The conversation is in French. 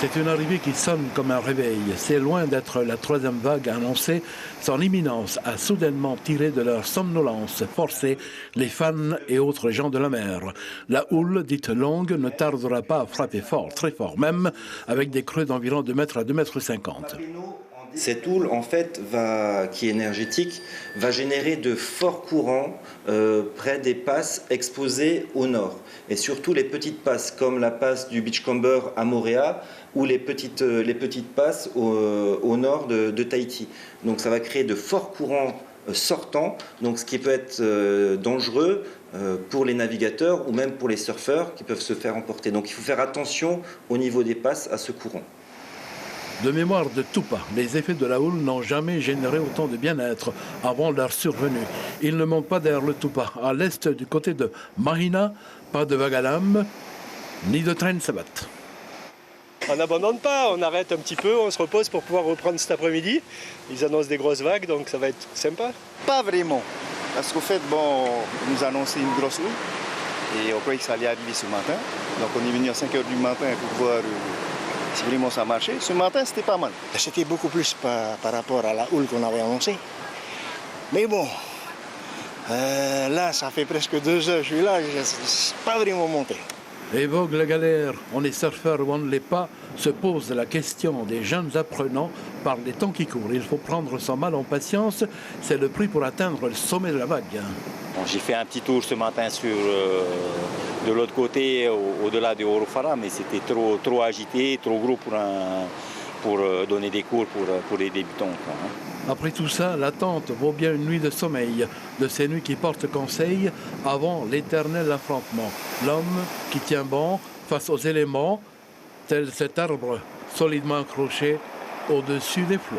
C'est une arrivée qui sonne comme un réveil. C'est loin d'être la troisième vague annoncée. Son imminence a soudainement tiré de leur somnolence forcée les fans et autres gens de la mer. La houle, dite longue, ne tardera pas à frapper fort, très fort même, avec des creux d'environ 2 mètres à 2,50 m. Cette houle, en fait, qui est énergétique, va générer de forts courants près des passes exposées au nord. Et surtout les petites passes, comme la passe du Beachcomber à Moorea ou les petites passes au nord de Tahiti. Donc ça va créer de forts courants sortants, donc ce qui peut être dangereux pour les navigateurs ou même pour les surfeurs qui peuvent se faire emporter. Donc il faut faire attention au niveau des passes à ce courant. De mémoire de Tupa, les effets de la houle n'ont jamais généré autant de bien-être avant leur survenue. Il ne manque pas derrière le Tupa. À l'est, du côté de Mahina, pas de vague à lame, ni de train de sabat. On n'abandonne pas, on arrête un petit peu, on se repose pour pouvoir reprendre cet après-midi. Ils annoncent des grosses vagues, donc ça va être sympa. Pas vraiment, parce qu'au fait, ils nous annonçaient une grosse houle et on croyait que ça allait arriver ce matin. Donc on est venu à 5 h du matin pour voir si vraiment ça marchait. Ce matin, c'était pas mal. C'était beaucoup plus par rapport à la houle qu'on avait annoncée. Mais bon, là, ça fait presque 2 heures que je suis là, c'est pas vraiment monté. Évoque la galère, on est surfeur ou on ne l'est pas, se pose la question des jeunes apprenants par les temps qui courent. Il faut prendre son mal en patience, c'est le prix pour atteindre le sommet de la vague. Bon, j'ai fait un petit tour ce matin de l'autre côté, au-delà de Orofara, mais c'était trop agité, trop gros pour donner des cours pour les débutants. Quoi, hein. Après tout ça, l'attente vaut bien une nuit de sommeil, de ces nuits qui portent conseil avant l'éternel affrontement. L'homme qui tient bon face aux éléments, tel cet arbre solidement accroché au-dessus des flots.